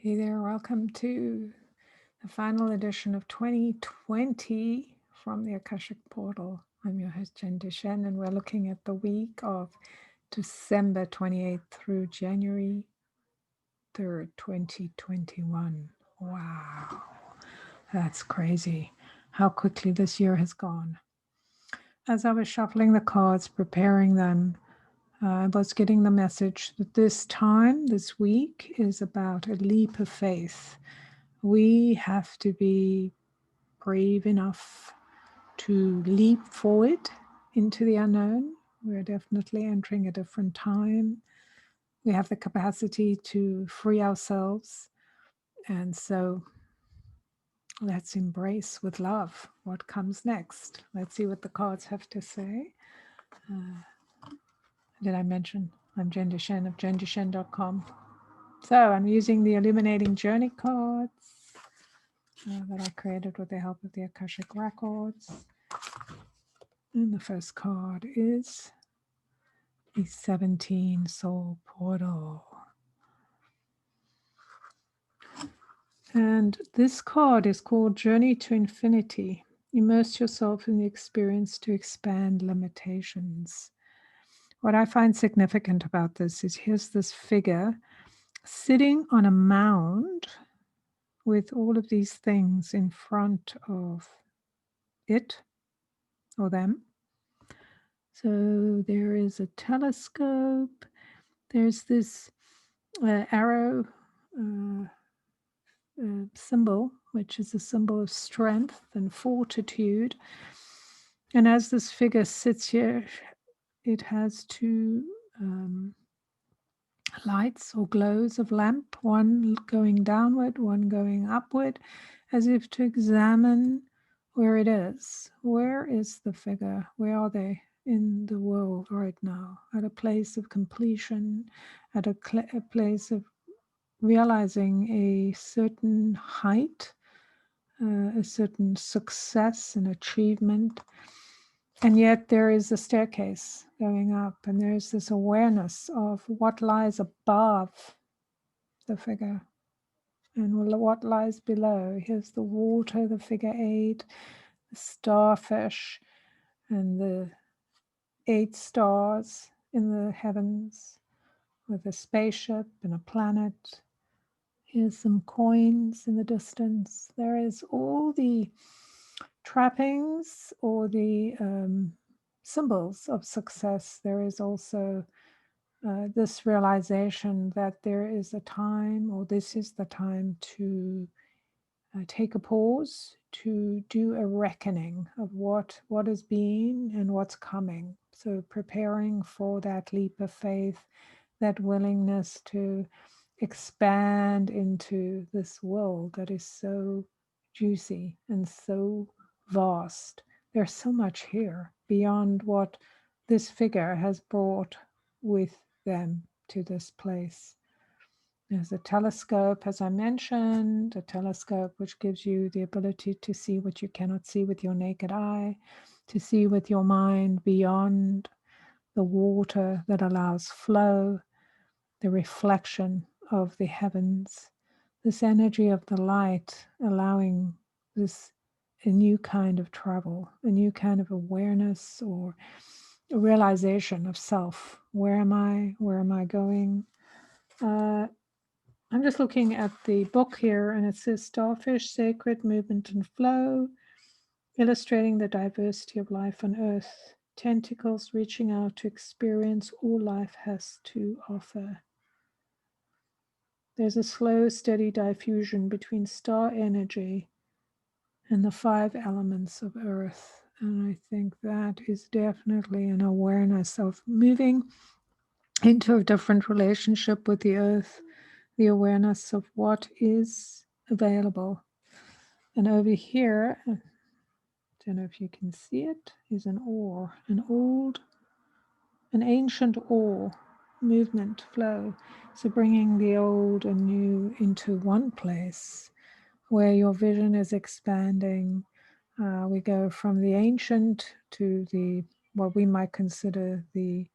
Hey there, welcome to the final edition of 2020 from the Akashic Portal. I'm your host, Jen Deshen, and we're looking at the week of December 28th through January 3rd, 2021. Wow, that's crazy how quickly this year has gone. As I was shuffling the cards, preparing them, I was getting the message that this week, is about a leap of faith. We have to be brave enough to leap forward into the unknown. We're definitely entering a different time. We have the capacity to free ourselves. And so let's embrace with love what comes next. Let's see what the cards have to say. Did I mention I'm Jen Deshen of jendeshen.com? So I'm using the Illuminating Journey cards that I created with the help of the Akashic Records. And the first card is the 17 Soul Portal. And this card is called Journey to Infinity. Immerse yourself in the experience to expand limitations. What I find significant about this is here's this figure sitting on a mound with all of these things in front of it or them. So there is a telescope, there's this arrow symbol, which is a symbol of strength and fortitude. And as this figure sits here, it has two lights or glows of lamp, one going downward, one going upward, as if to examine where it is. Where is the figure? Where are they in the world right now? At a place of completion, at a place of realizing a certain height, a certain success and achievement. And yet there is a staircase going up, and there's this awareness of what lies above the figure and what lies below. Here's the water, the figure 8, the starfish, and the 8 stars in the heavens with a spaceship and a planet. Here's some coins in the distance. There is all the trappings or the symbols of success. There is also this realization that there is a time, or this is the time to take a pause, to do a reckoning of what has been and what's coming. So preparing for that leap of faith, that willingness to expand into this world that is so juicy and so vast. There's so much here beyond what this figure has brought with them to this place. There's a telescope, as I mentioned, a telescope which gives you the ability to see what you cannot see with your naked eye, to see with your mind beyond the water that allows flow, the reflection of the heavens, this energy of the light allowing this a new kind of travel, a new kind of awareness or a realization of self. Where am I? Where am I going? I'm just looking at the book here, and it says Starfish, Sacred Movement and Flow, illustrating the diversity of life on Earth, tentacles reaching out to experience all life has to offer. There's a slow, steady diffusion between star energy and the 5 elements of Earth. And I think that is definitely an awareness of moving into a different relationship with the Earth, the awareness of what is available. And over here, I don't know if you can see it, is an oar, an ancient oar, movement, flow. So bringing the old and new into one place where your vision is expanding. We go from the ancient to the what we might consider the,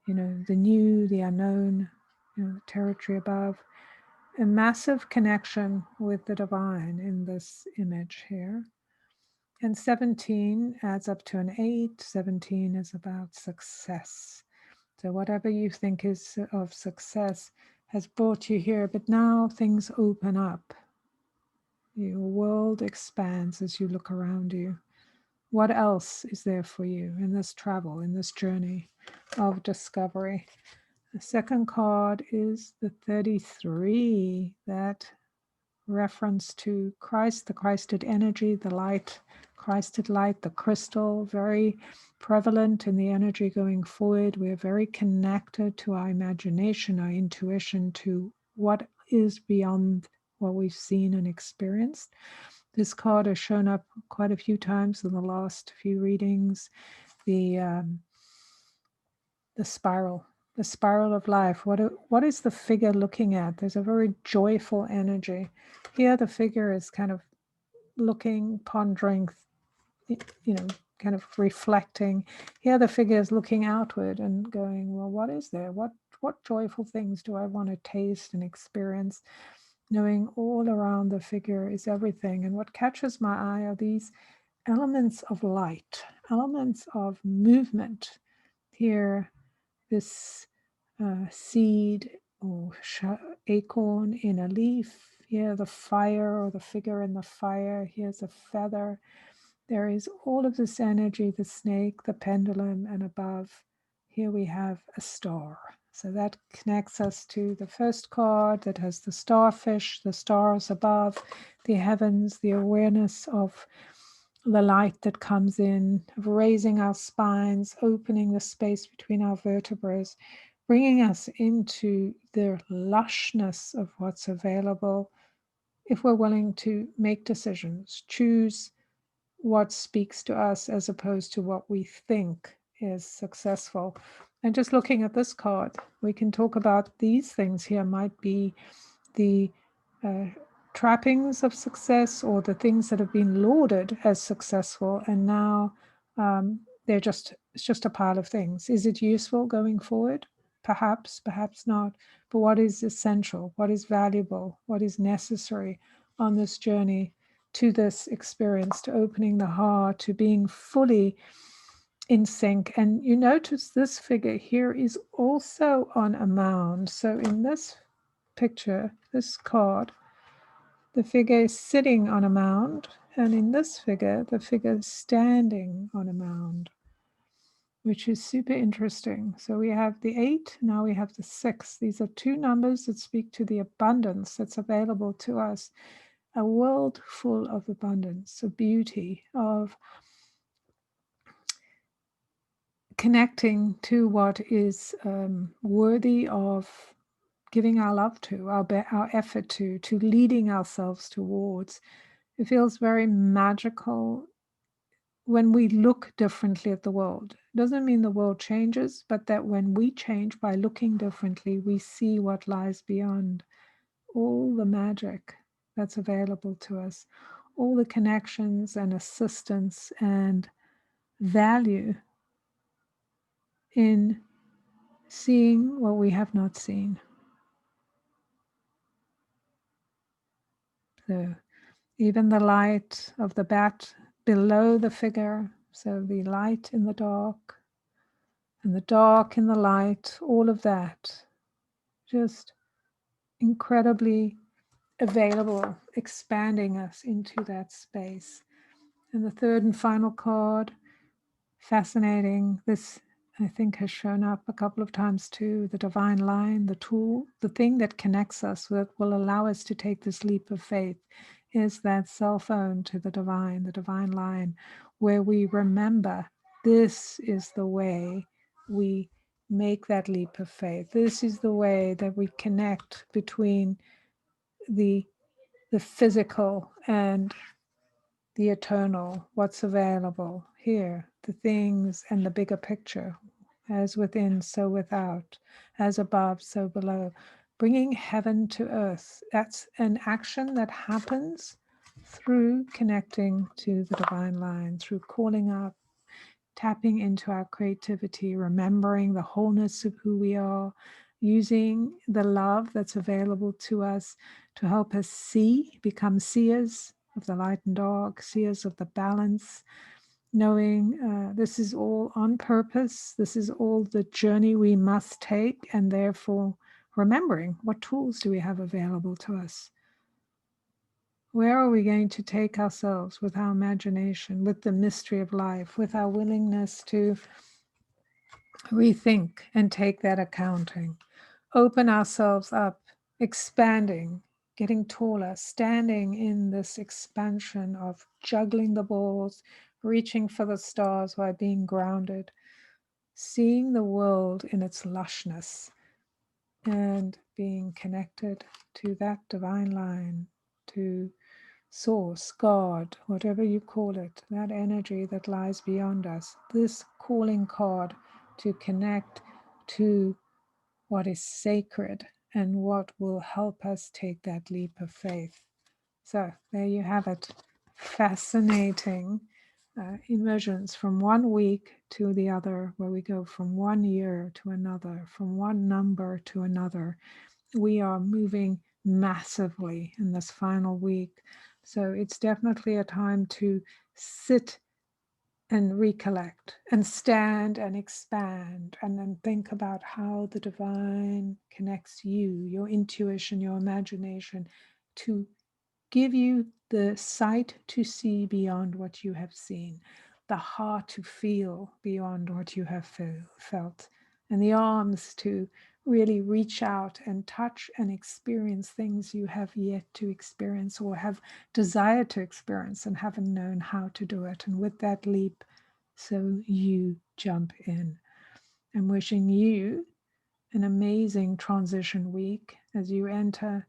the new, the unknown, territory above. a massive connection with the divine in this image here. And 17 adds up to an 8. 17 is about success. So whatever you think is of success has brought you here, but now things open up. Your world expands as you look around you. What else is there for you in this travel, in this journey of discovery? The second card is the 33, that reference to Christ, the Christed energy, the light, Christed light, the crystal, very prevalent in the energy going forward. We're very connected to our imagination, our intuition, to what is beyond what we've seen and experienced. This card has shown up quite a few times in the last few readings. The spiral of life. What is the figure looking at? There's a very joyful energy. Here the figure is kind of looking, pondering, kind of reflecting. Here the figure is looking outward and going, well, what is there? What joyful things do I want to taste and experience? Knowing all around the figure is everything. And what catches my eye are these elements of light, elements of movement. Here, this seed or acorn in a leaf. Here, the fire or the figure in the fire. Here's a feather. There is all of this energy, the snake, the pendulum, and above, here we have a star. So that connects us to the first card that has the starfish, the stars above, the heavens, the awareness of the light that comes in, of raising our spines, opening the space between our vertebrae, bringing us into the lushness of what's available if we're willing to make decisions, choose what speaks to us as opposed to what we think is successful. And just looking at this card, we can talk about these things here might be the trappings of success or the things that have been lauded as successful, and now it's just a pile of things. Is it useful going forward? Perhaps, perhaps not. But what is essential? What is valuable? What is necessary on this journey to this experience, to opening the heart, to being fully in sync? And you notice this figure here is also on a mound. So in this picture, this card, the figure is sitting on a mound, and in this figure, the figure is standing on a mound, which is super interesting. So we have the 8, now we have the 6. These are two numbers that speak to the abundance that's available to us, a world full of abundance, of beauty, of connecting to what is worthy of giving our love to, our effort to leading ourselves towards. It feels very magical when we look differently at the world. It doesn't mean the world changes, but that when we change by looking differently, we see what lies beyond, all the magic that's available to us, all the connections and assistance and value in seeing what we have not seen. So even the light of the bat below the figure, so the light in the dark and the dark in the light, all of that just incredibly available, expanding us into that space. And the third and final card, fascinating. This, I think, has shown up a couple of times too. The divine line, the tool, the thing that connects us, that will allow us to take this leap of faith, is that cell phone to the divine line, where we remember this is the way we make that leap of faith. This is the way that we connect between the physical and the eternal, what's available here, the things and the bigger picture, as within, so without, as above, so below, bringing heaven to earth. That's an action that happens through connecting to the divine line, through calling up, tapping into our creativity, remembering the wholeness of who we are, using the love that's available to us to help us see, become seers of the light and dark, seers of the balance, knowing this is all on purpose, this is all the journey we must take, and therefore remembering what tools do we have available to us. Where are we going to take ourselves with our imagination, with the mystery of life, with our willingness to rethink and take that accounting, open ourselves up, expanding, getting taller, standing in this expansion of juggling the balls, reaching for the stars while being grounded, seeing the world in its lushness and being connected to that divine line, to source, God, whatever you call it, that energy that lies beyond us, this calling card to connect to what is sacred and what will help us take that leap of faith. So there you have it. Fascinating immersions from one week to the other, where we go from 1 year to another, from one number to another. We are moving massively in this final week. So it's definitely a time to sit and recollect and stand and expand and then think about how the divine connects you, your intuition, your imagination, to give you the sight to see beyond what you have seen, the heart to feel beyond what you have felt, and the arms to really reach out and touch and experience things you have yet to experience or have desired to experience and haven't known how to do it. And with that leap, so you jump in. I'm wishing you an amazing transition week as you enter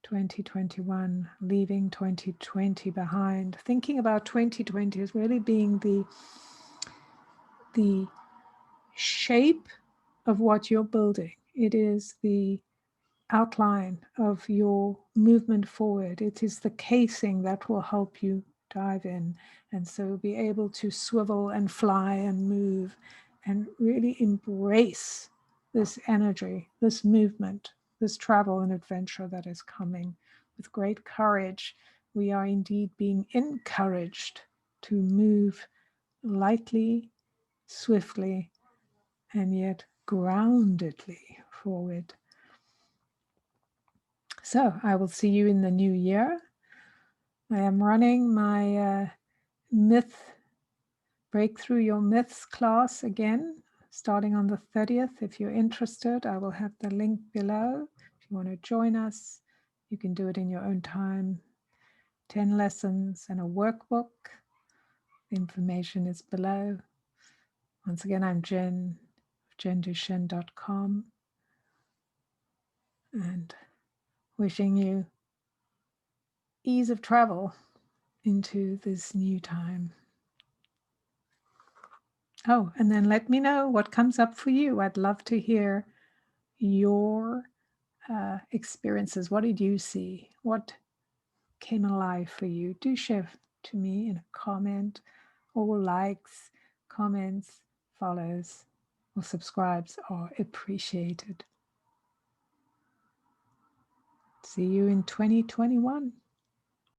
2021, leaving 2020 behind. Thinking about 2020 as really being the shape of what you're building. It is the outline of your movement forward. It is the casing that will help you dive in. And so be able to swivel and fly and move and really embrace this energy, this movement, this travel and adventure that is coming. With great courage, we are indeed being encouraged to move lightly, swiftly, and yet groundedly forward. So I will see you in the new year. I am running my Break Through Your Myths class again, starting on the 30th. If you're interested, I will have the link below. If you want to join us, you can do it in your own time. 10 lessons and a workbook. The information is below. Once again, I'm Jen, jenduchenne.com, and wishing you ease of travel into this new time. Oh, and then let me know what comes up for you. I'd love to hear your experiences. What did you see? What came alive for you? Do share to me in a comment. All likes, comments, follows, or subscribes are appreciated. See you in 2021.